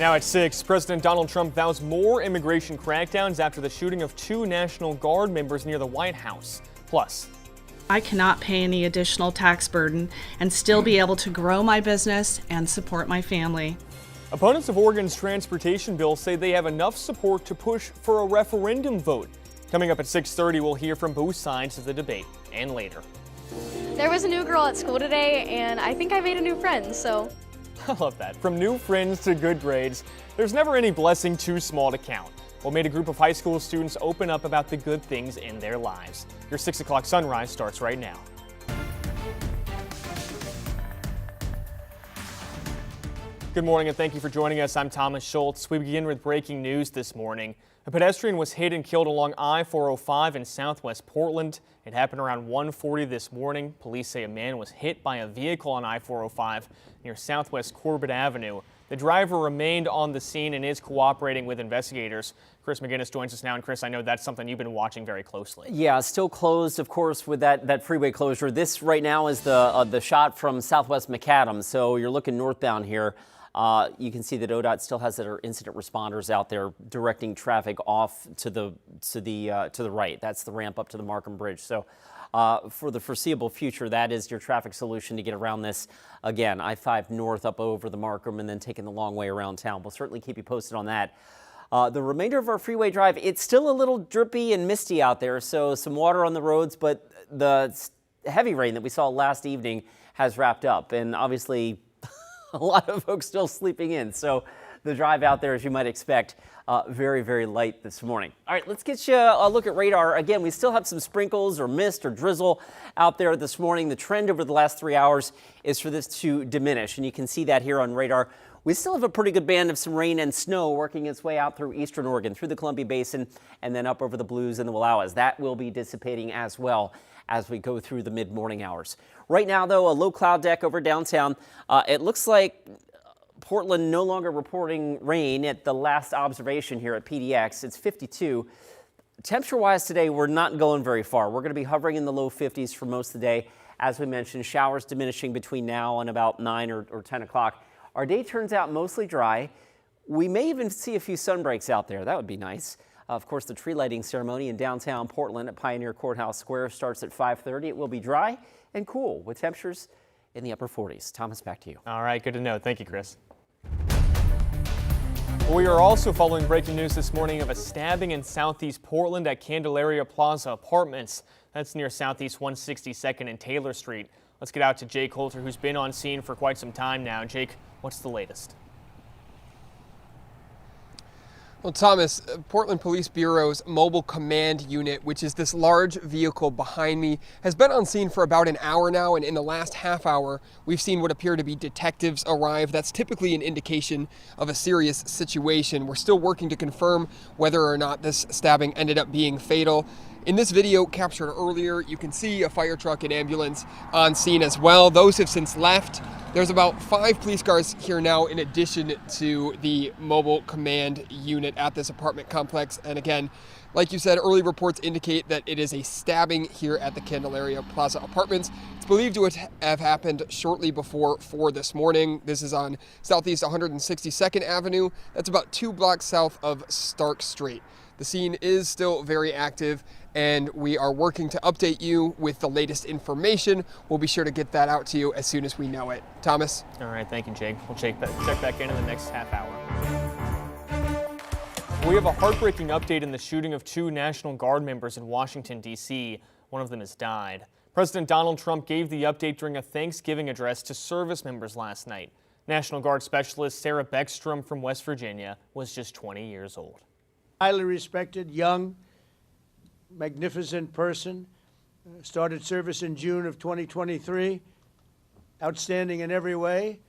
Now at 6, President Donald Trump vows more immigration crackdowns after the shooting of 2 National Guard members near the White House. Plus, I cannot pay any additional tax burden and still be able to grow my business and support my family. opponents of Oregon's transportation bill say they have enough support to push for a referendum vote. Coming up at 6:30, we'll hear from both sides of the debate. And later, there was a new girl at school today, and I think I made a new friend, so. I love that. From new friends to good grades, there's never any blessing too small to count. What made a group of high school students open up about the good things in their lives? Your 6 o'clock sunrise starts right now. Good morning and thank you for joining us. I'm Thomas Schultz. We begin with breaking news this morning. A pedestrian was hit and killed along I-405 in southwest Portland. It happened around 1:40 this morning. Police say a man was hit by a vehicle on I-405 near southwest Corbett Avenue. The driver remained on the scene and is cooperating with investigators. Chris McGinnis joins us now. And Chris, I know that's something you've been watching very closely. Yeah, still closed, of course, with that freeway closure. This right now is the shot from southwest McAdams. So you're looking northbound here. You can see that ODOT still has their incident responders out there directing traffic off to the right. That's the ramp up to the Markham Bridge. So for the foreseeable future, that is your traffic solution to get around this. Again, I-5 north up over the Markham and then taking the long way around town. We'll certainly keep you posted on that. The remainder of our freeway drive, it's still a little drippy and misty out there, so some water on the roads, but the heavy rain that we saw last evening has wrapped up, and obviously a lot of folks still sleeping in, so the drive out there, as you might expect, very, very light this morning. All right, let's get you a look at radar. Again, we still have some sprinkles or mist or drizzle out there this morning. The trend over the last 3 hours is for this to diminish, and you can see that here on radar. We still have a pretty good band of some rain and snow working its way out through eastern Oregon, through the Columbia Basin, and then up over the Blues and the Wallowas. That will be dissipating as well as we go through the mid-morning hours. Right now, though, a low cloud deck over downtown. It looks like Portland no longer reporting rain at the last observation here at PDX. It's 52. Temperature-wise today, we're not going very far. We're going to be hovering in the low 50s for most of the day. As we mentioned, showers diminishing between now and about 9 or 10 o'clock. Our day turns out mostly dry. We may even see a few sunbreaks out there. That would be nice. Of course, the tree lighting ceremony in downtown Portland at Pioneer Courthouse Square starts at 5:30. It will be dry and cool with temperatures in the upper 40s. Thomas, back to you. All right, good to know. Thank you, Chris. We are also following breaking news this morning of a stabbing in southeast Portland at Candelaria Plaza Apartments. That's near southeast 162nd and Taylor Street. Let's get out to Jake Holter, who's been on scene for quite some time now. Jake, what's the latest? Well, Thomas, Portland Police Bureau's Mobile Command Unit, which is this large vehicle behind me, has been on scene for about an hour now, and in the last half hour, we've seen what appear to be detectives arrive. That's typically an indication of a serious situation. We're still working to confirm whether or not this stabbing ended up being fatal. In this video captured earlier, you can see a fire truck and ambulance on scene as well. Those have since left. There's about 5 police cars here now in addition to the mobile command unit at this apartment complex. And again, like you said, early reports indicate that it is a stabbing here at the Candelaria Plaza Apartments. It's believed to have happened shortly before 4 this morning. This is on southeast 162nd Avenue. That's about 2 blocks south of Stark Street. The scene is still very active, and we are working to update you with the latest information. We'll be sure to get that out to you as soon as we know it. Thomas? All right, thank you, Jake. We'll check back in the next half hour. We have a heartbreaking update in the shooting of 2 National Guard members in Washington, D.C. One of them has died. President Donald Trump gave the update during a Thanksgiving address to service members last night. National Guard Specialist Sarah Beckstrom from West Virginia was just 20 years old. Highly respected, young, magnificent person. Started service in June of 2023. Outstanding in every way.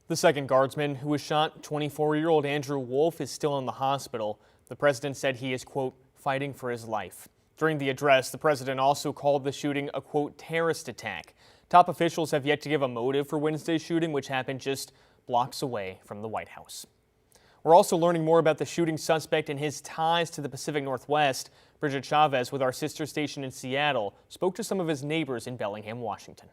The second guardsman who was shot, 24-year-old Andrew Wolf, is still in the hospital. The president said he is, quote, fighting for his life. During the address, the president also called the shooting a, quote, terrorist attack. Top officials have yet to give a motive for Wednesday's shooting, which happened just blocks away from the White House. We're also learning more about the shooting suspect and his ties to the Pacific Northwest. Bridget Chavez with our sister station in Seattle spoke to some of his neighbors in Bellingham, Washington.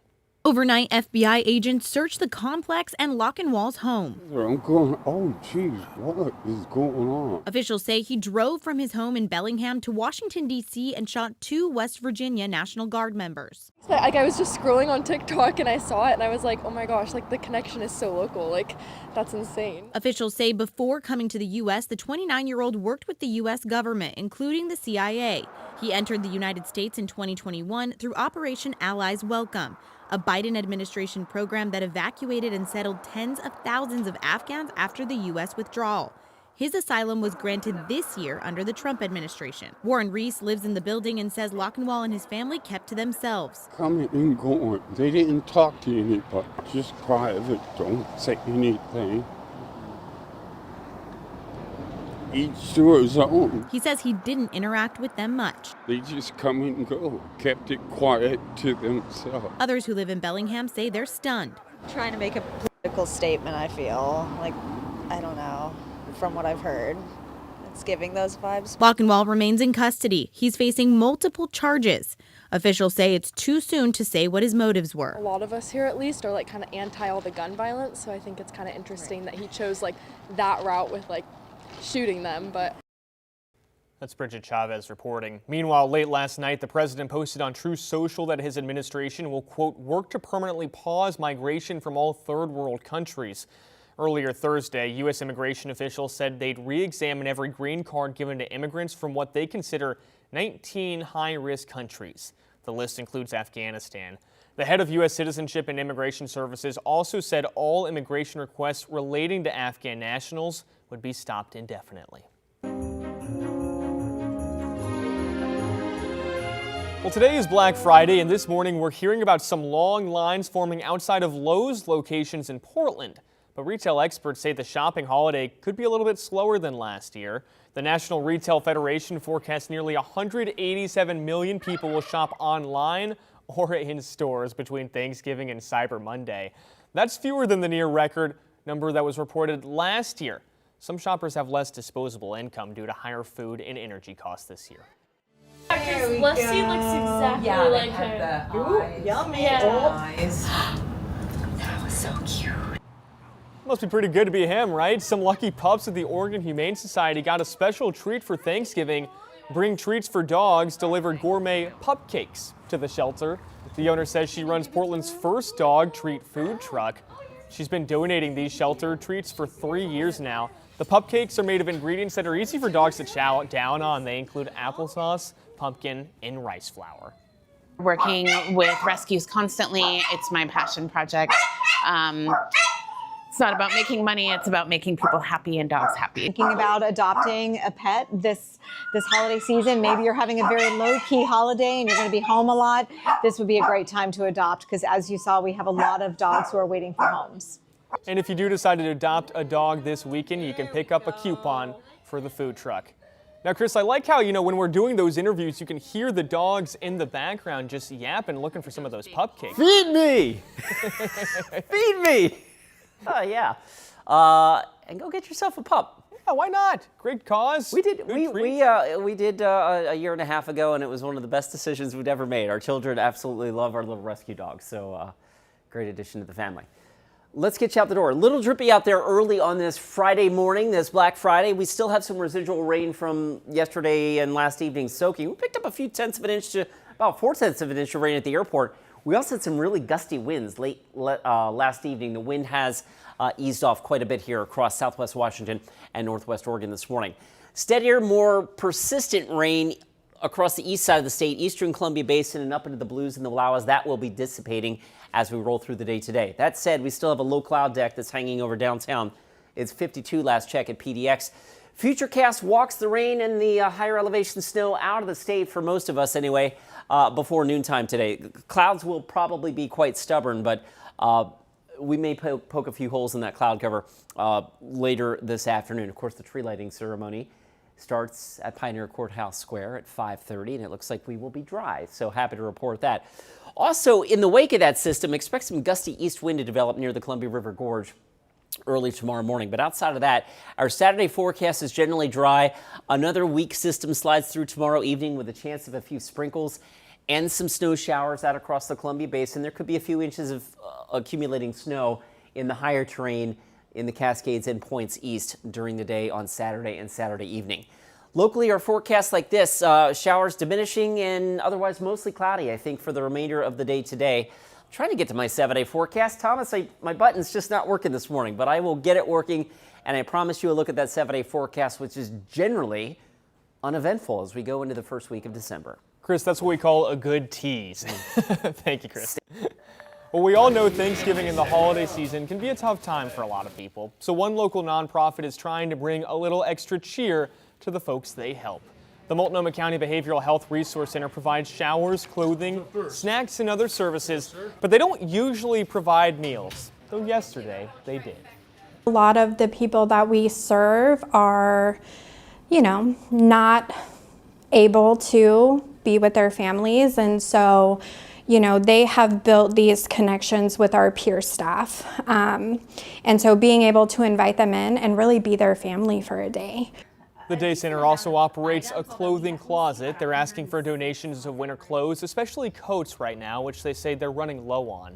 Overnight, FBI agents searched the complex and Lochinwall's home. I'm going, oh, geez, what is going on? Officials say he drove from his home in Bellingham to Washington, D.C. and shot 2 West Virginia National Guard members. Like, I was just scrolling on TikTok and I saw it and I was like, oh my gosh, like the connection is so local. Like, that's insane. Officials say before coming to the U.S., the 29-year-old worked with the U.S. government, including the CIA. He entered the United States in 2021 through Operation Allies Welcome, a Biden administration program that evacuated and settled tens of thousands of Afghans after the U.S. withdrawal. His asylum was granted this year under the Trump administration. Warren Reese lives in the building and says Lochinwall and his family kept to themselves. Coming and going. They didn't talk to anybody, just private. Don't say anything. Each to his own. He says he didn't interact with them much. They just come and go, kept it quiet to themselves. Others who live in Bellingham say they're stunned. Trying to make a political statement, I feel. Like, I don't know, from what I've heard. It's giving those vibes. Lochinwall remains in custody. He's facing multiple charges. Officials say it's too soon to say what his motives were. A lot of us here at least are like kind of anti all the gun violence. So I think it's kind of interesting that he chose like that route with like shooting them, but. That's Bridget Chavez reporting. Meanwhile, late last night, the president posted on Truth Social that his administration will, quote, work to permanently pause migration from all third world countries. Earlier Thursday, U.S. immigration officials said they'd re-examine every green card given to immigrants from what they consider 19 high-risk countries. The list includes Afghanistan. The head of U.S. Citizenship and Immigration Services also said all immigration requests relating to Afghan nationals would be stopped indefinitely. Well, today is Black Friday, and this morning we're hearing about some long lines forming outside of Lowe's locations in Portland. But retail experts say the shopping holiday could be a little bit slower than last year. The National Retail Federation forecasts nearly 187 million people will shop online or in stores between Thanksgiving and Cyber Monday. That's fewer than the near record number that was reported last year. Some shoppers have less disposable income due to higher food and energy costs this year. Leslie looks exactly like her. Ooh, yummy. Eyes. That was so cute. Must be pretty good to be him, right? Some lucky pups at the Oregon Humane Society got a special treat for Thanksgiving. Bring Treats for Dogs delivered gourmet pup cakes to the shelter. The owner says she runs Portland's first dog treat food truck. She's been donating these shelter treats for 3 years now. The pup cakes are made of ingredients that are easy for dogs to chow down on. They include applesauce, pumpkin, and rice flour. Working with rescues constantly, it's my passion project. It's not about making money, it's about making people happy and dogs happy. Thinking about adopting a pet this holiday season, maybe you're having a very low-key holiday and you're going to be home a lot, this would be a great time to adopt because as you saw, we have a lot of dogs who are waiting for homes. And if you do decide to adopt a dog this weekend, you can pick up a coupon for the food truck. Now, Chris, I like how, when we're doing those interviews, you can hear the dogs in the background just yapping, looking for some of those pup cakes. Feed me! Feed me! Oh, yeah. And go get yourself a pup. Yeah, why not? Great cause. We did a year and a half ago, and it was one of the best decisions we'd ever made. Our children absolutely love our little rescue dogs, so great addition to the family. Let's get you out the door. A little drippy out there early on this Friday morning, this Black Friday. We still have some residual rain from yesterday and last evening's soaking. We picked up a few tenths of an inch to about 4/10 of an inch of rain at the airport. We also had some really gusty winds late last evening. The wind has eased off quite a bit here across southwest Washington and northwest Oregon this morning. Steadier, more persistent rain across the east side of the state, eastern Columbia Basin and up into the Blues and the Wallowas. That will be dissipating as we roll through the day today. That said, we still have a low cloud deck that's hanging over downtown. It's 52 last check at PDX. Futurecast walks the rain and the higher elevation snow out of the state for most of us anyway before noontime today. Clouds will probably be quite stubborn, but we may poke a few holes in that cloud cover later this afternoon. Of course, the tree lighting ceremony starts at Pioneer Courthouse Square at 5:30, and it looks like we will be dry, so happy to report that. Also, in the wake of that system, expect some gusty east wind to develop near the Columbia River Gorge early tomorrow morning. But outside of that, our Saturday forecast is generally dry. Another weak system slides through tomorrow evening with a chance of a few sprinkles and some snow showers out across the Columbia Basin. There could be a few inches of accumulating snow in the higher terrain in the Cascades and points east during the day on Saturday and Saturday evening. Locally, our forecast like this, showers diminishing and otherwise mostly cloudy, I think, for the remainder of the day today. I'm trying to get to my 7-day forecast. Thomas, my button's just not working this morning, but I will get it working, and I promise you a look at that 7-day forecast, which is generally uneventful as we go into the first week of December. Chris, that's what we call a good tease. Thank you, Chris. Well, we all know Thanksgiving and the holiday season can be a tough time for a lot of people. So one local nonprofit is trying to bring a little extra cheer to the folks they help. The Multnomah County Behavioral Health Resource Center provides showers, clothing, snacks, and other services, but they don't usually provide meals, though yesterday they did. A lot of the people that we serve are, not able to be with their families, and so they have built these connections with our peer staff. And so being able to invite them in and really be their family for a day. The Day Center also operates a clothing closet. They're asking for donations of winter clothes, especially coats right now, which they say they're running low on.